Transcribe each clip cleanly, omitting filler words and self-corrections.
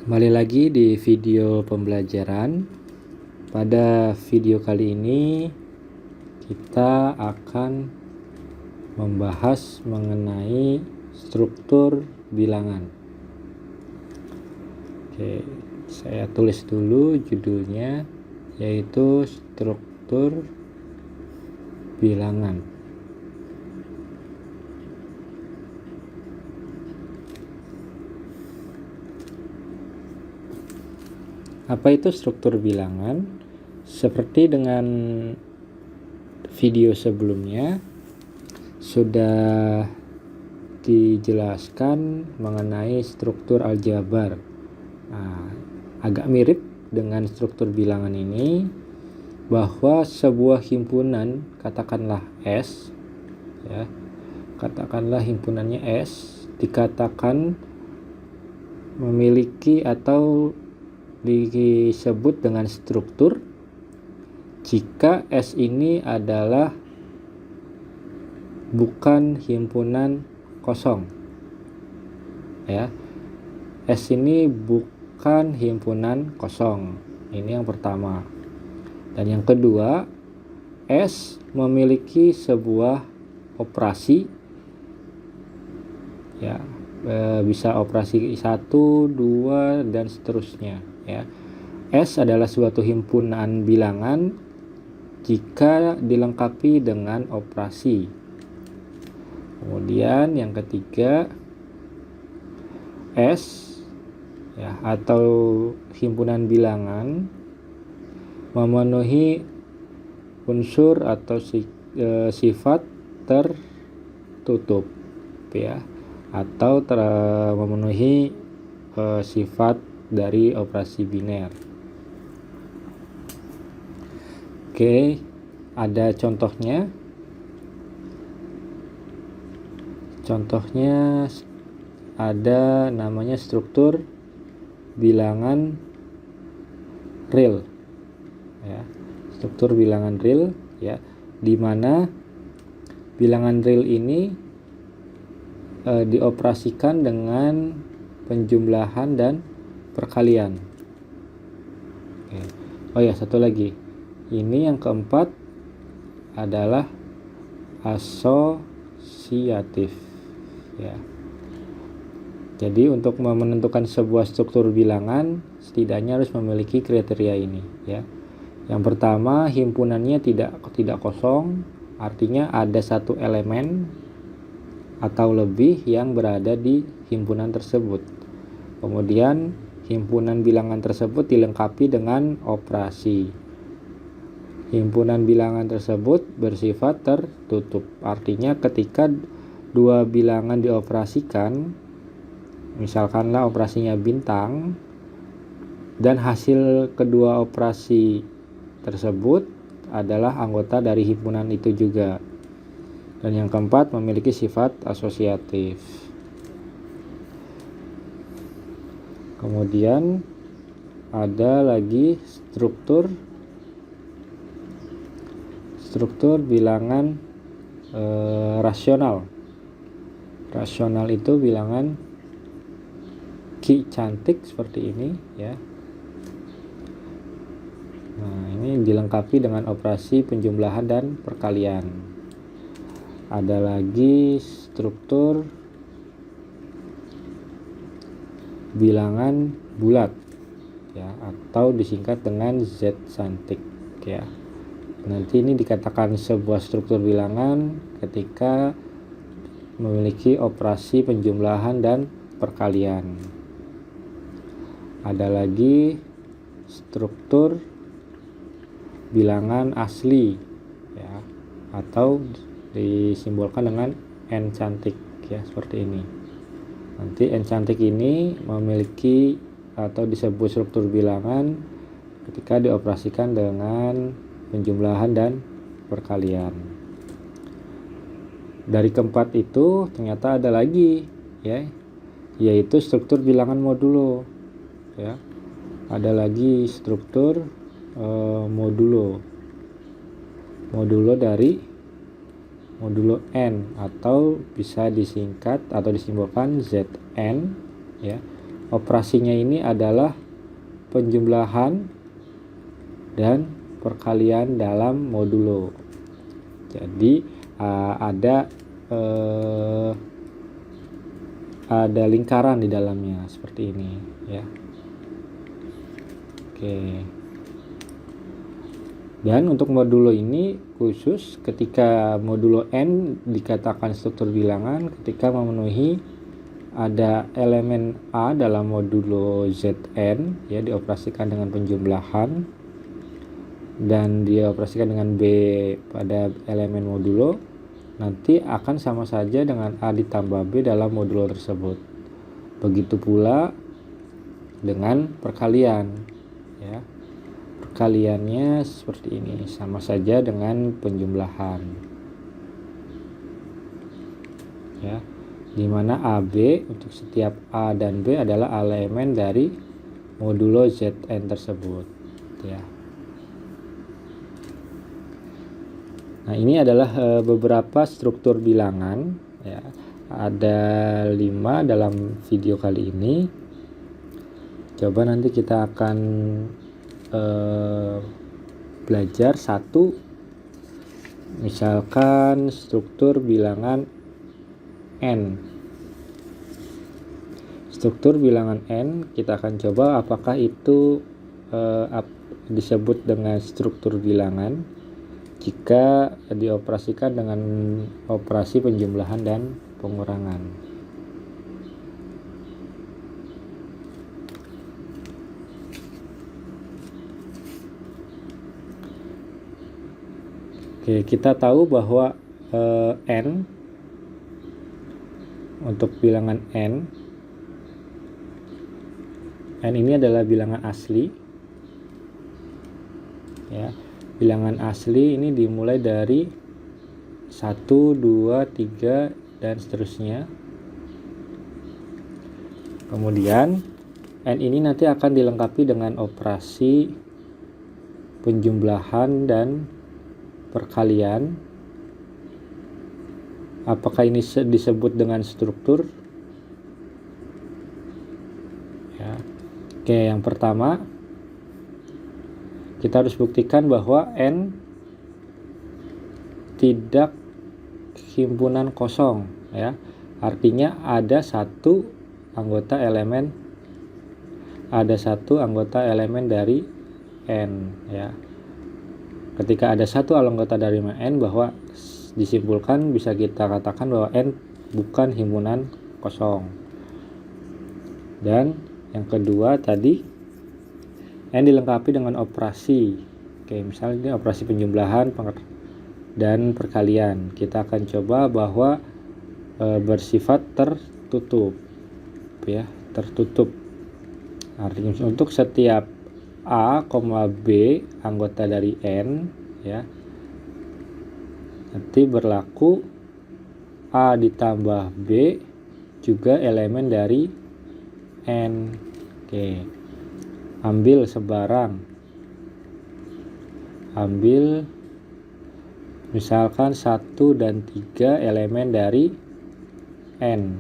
Kembali lagi di video pembelajaran. Pada video kali ini kita akan membahas mengenai struktur bilangan. Oke, saya tulis dulu judulnya, yaitu struktur bilangan. Apa itu struktur bilangan? Seperti dengan video sebelumnya sudah dijelaskan mengenai struktur aljabar. Agak mirip dengan struktur bilangan ini, bahwa sebuah himpunan, katakanlah S, ya, katakanlah himpunannya S, dikatakan memiliki atau disebut dengan struktur jika S ini adalah bukan himpunan kosong, ya. S ini bukan himpunan kosong. Ini yang pertama. Dan yang kedua, S memiliki sebuah operasi, ya, bisa operasi 1, 2, dan seterusnya, ya. S adalah suatu himpunan bilangan jika dilengkapi dengan operasi. Kemudian yang ketiga, S, ya, atau himpunan bilangan memenuhi unsur atau sifat tertutup, ya, atau memenuhi sifat dari operasi biner. Oke, ada contohnya. Contohnya ada namanya struktur bilangan real, ya. Struktur bilangan real, ya, di mana bilangan real ini dioperasikan dengan penjumlahan dan perkalian. Oke. Oh ya, satu lagi. Ini yang keempat adalah asosiatif, ya. Jadi untuk menentukan sebuah struktur bilangan setidaknya harus memiliki kriteria ini, ya. Yang pertama, himpunannya tidak kosong, artinya ada satu elemen atau lebih yang berada di himpunan tersebut. Kemudian himpunan bilangan tersebut dilengkapi dengan operasi. Himpunan bilangan tersebut bersifat tertutup, artinya ketika dua bilangan dioperasikan, misalkanlah operasinya bintang, dan hasil kedua operasi tersebut adalah anggota dari himpunan itu juga. Dan yang keempat, memiliki sifat asosiatif. Kemudian ada lagi struktur bilangan rasional. Rasional itu bilangan Ki cantik seperti ini, ya. Nah, ini dilengkapi dengan operasi penjumlahan dan perkalian. Ada lagi struktur bilangan bulat, ya, atau disingkat dengan Z cantik, ya. Nanti ini dikatakan sebuah struktur bilangan ketika memiliki operasi penjumlahan dan perkalian. Ada lagi struktur bilangan asli, ya, atau disimbolkan dengan N cantik, ya, seperti ini. Nanti N cantik ini memiliki atau disebut struktur bilangan ketika dioperasikan dengan penjumlahan dan perkalian. Dari keempat itu ternyata ada lagi, ya, yaitu struktur bilangan modulo, ya. Ada lagi struktur modulo dari modulo N, atau bisa disingkat atau disimbolkan Zn, ya. operasinya ini adalah penjumlahan dan perkalian dalam modulo. Jadi ada lingkaran di dalamnya seperti ini ya. Oke. Dan untuk modulo ini khusus ketika modulo n dikatakan struktur bilangan ketika memenuhi ada elemen A dalam modulo Zn ya, dioperasikan dengan penjumlahan dan dioperasikan dengan B pada elemen modulo, nanti akan sama saja dengan A ditambah B dalam modulo tersebut. Begitu pula dengan perkalian ya. Perkaliannya seperti ini, sama saja dengan penjumlahan ya, dimana AB untuk setiap A dan B adalah elemen dari modulo Zn tersebut ya. Nah, ini adalah beberapa struktur bilangan ya. Ada 5 dalam video kali ini. Coba nanti kita akan belajar satu, misalkan struktur bilangan n. Struktur bilangan n kita akan coba apakah itu disebut dengan struktur bilangan jika dioperasikan dengan operasi penjumlahan dan pengurangan. Oke, kita tahu bahwa n untuk bilangan n ini adalah bilangan asli ya. Bilangan asli ini dimulai dari 1, 2, 3 dan seterusnya. Kemudian n ini nanti akan dilengkapi dengan operasi penjumlahan dan perkalian. Apakah ini disebut dengan struktur? Ya. Oke, yang pertama kita harus buktikan bahwa n tidak himpunan kosong ya. Artinya ada satu anggota elemen dari n ya. Ketika ada satu anggota dari n, bahwa disimpulkan bisa kita katakan bahwa n bukan himpunan kosong. Dan yang kedua tadi, n dilengkapi dengan operasi. Oke, misalnya ini operasi penjumlahan dan perkalian. Kita akan coba bahwa bersifat tertutup ya, tertutup. Artinya untuk setiap A, B anggota dari n ya, nanti berlaku A ditambah B juga elemen dari n. Oke, ambil sebarang, ambil misalkan 1 dan 3 elemen dari n,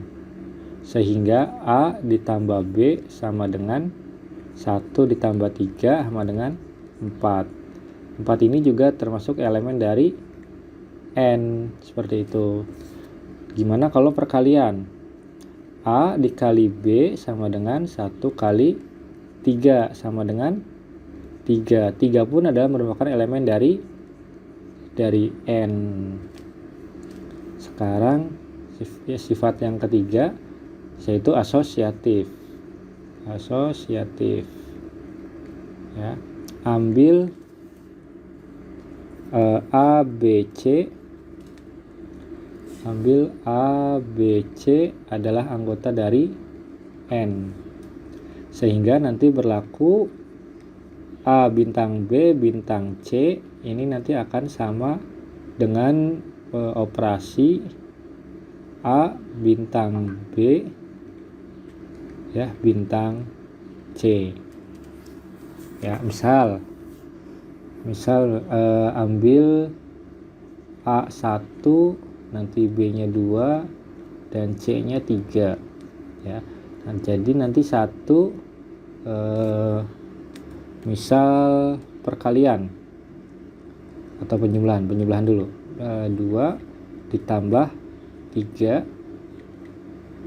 sehingga A ditambah B sama dengan 1 ditambah 3 sama dengan 4. 4 ini juga termasuk elemen dari n, seperti itu. Gimana kalau perkalian? A dikali B sama dengan 1 kali 3 sama dengan 3. 3 pun adalah merupakan elemen dari n. Sekarang sifat yang ketiga yaitu asosiatif. Asosiatif ya, ambil A, B, C. Ambil A, B, C adalah anggota dari n, sehingga nanti berlaku A bintang B bintang C ini nanti akan sama dengan operasi A bintang B ya bintang C ya. Misal ambil A1 nanti B nya 2 dan C nya 3 ya. Nah, jadi nanti satu misal perkalian atau penjumlahan dulu. 2 ditambah 3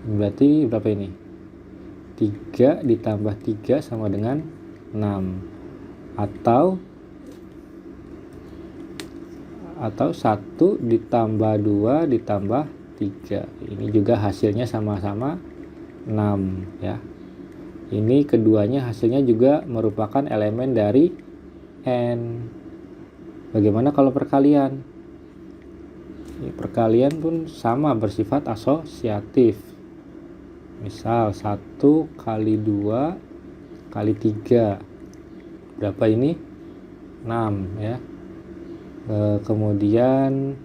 berarti berapa ini? 3 ditambah 3 sama dengan 6, atau 1 ditambah 2 ditambah 3. Ini juga hasilnya sama-sama 6 ya. Ini keduanya hasilnya juga merupakan elemen dari N. Bagaimana kalau perkalian? Perkalian pun sama, bersifat asosiatif. Misal 1 kali 2 kali 3. Berapa ini? 6 ya. Kemudian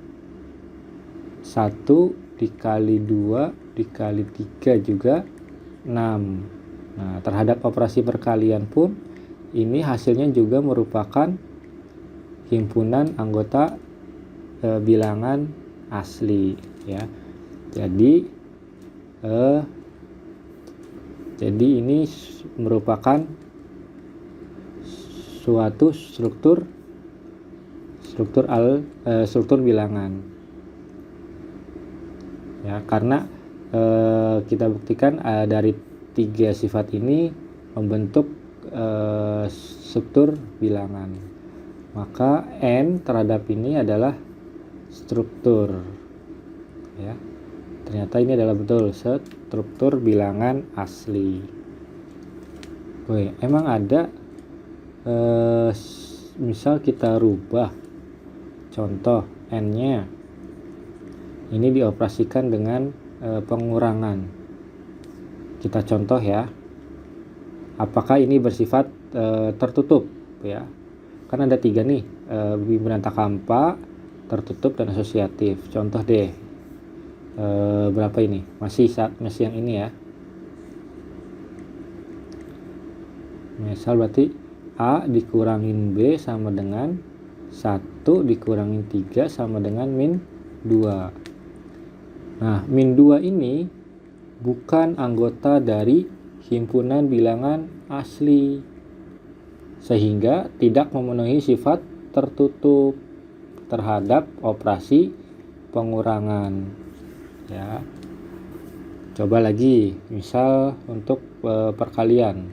1 dikali 2 dikali 3 juga 6. Nah, terhadap operasi perkalian pun ini hasilnya juga merupakan himpunan anggota bilangan asli ya. Jadi ini merupakan suatu struktur bilangan ya, karena kita buktikan dari 3 sifat ini membentuk struktur bilangan, maka N terhadap ini adalah struktur ya. Ternyata ini adalah betul struktur bilangan asli. Emang ada misal kita rubah contoh N-nya ini dioperasikan dengan pengurangan. Kita contoh ya, apakah ini bersifat tertutup ya, kan ada 3 nih, himpunan takampa, tertutup, dan asosiatif. Contoh deh, berapa ini? Masih yang ini ya. Misal berarti A dikurangin B sama dengan 1 dikurangin 3 sama dengan min 2. Nah, min 2 ini bukan anggota dari himpunan bilangan asli, sehingga tidak memenuhi sifat tertutup terhadap operasi pengurangan ya. Coba lagi, misal untuk pembagian.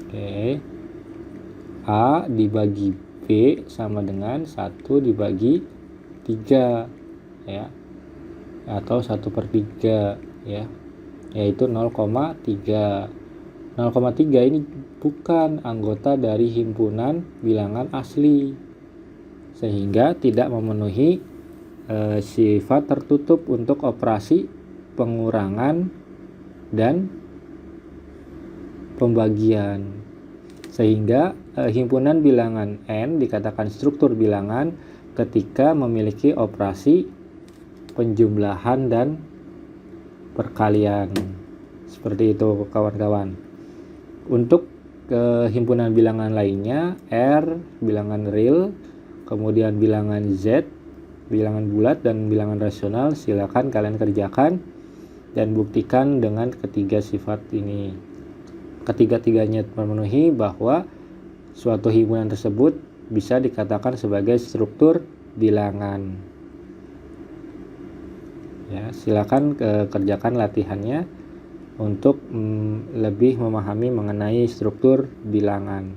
Oke. A dibagi B sama dengan 1 dibagi 3 ya, atau 1/3 ya, yaitu 0,3. 0,3 ini bukan anggota dari himpunan bilangan asli, sehingga tidak memenuhi sifat tertutup untuk operasi pengurangan dan pembagian, sehingga himpunan bilangan N dikatakan struktur bilangan ketika memiliki operasi penjumlahan dan perkalian. Seperti itu kawan-kawan. Untuk himpunan bilangan lainnya, R, bilangan real, kemudian bilangan Z, bilangan bulat, dan bilangan rasional, silakan kalian kerjakan dan buktikan dengan ketiga sifat ini. Ketiga-tiganya memenuhi bahwa suatu himpunan tersebut bisa dikatakan sebagai struktur bilangan. Ya, silakan kerjakan latihannya untuk lebih memahami mengenai struktur bilangan.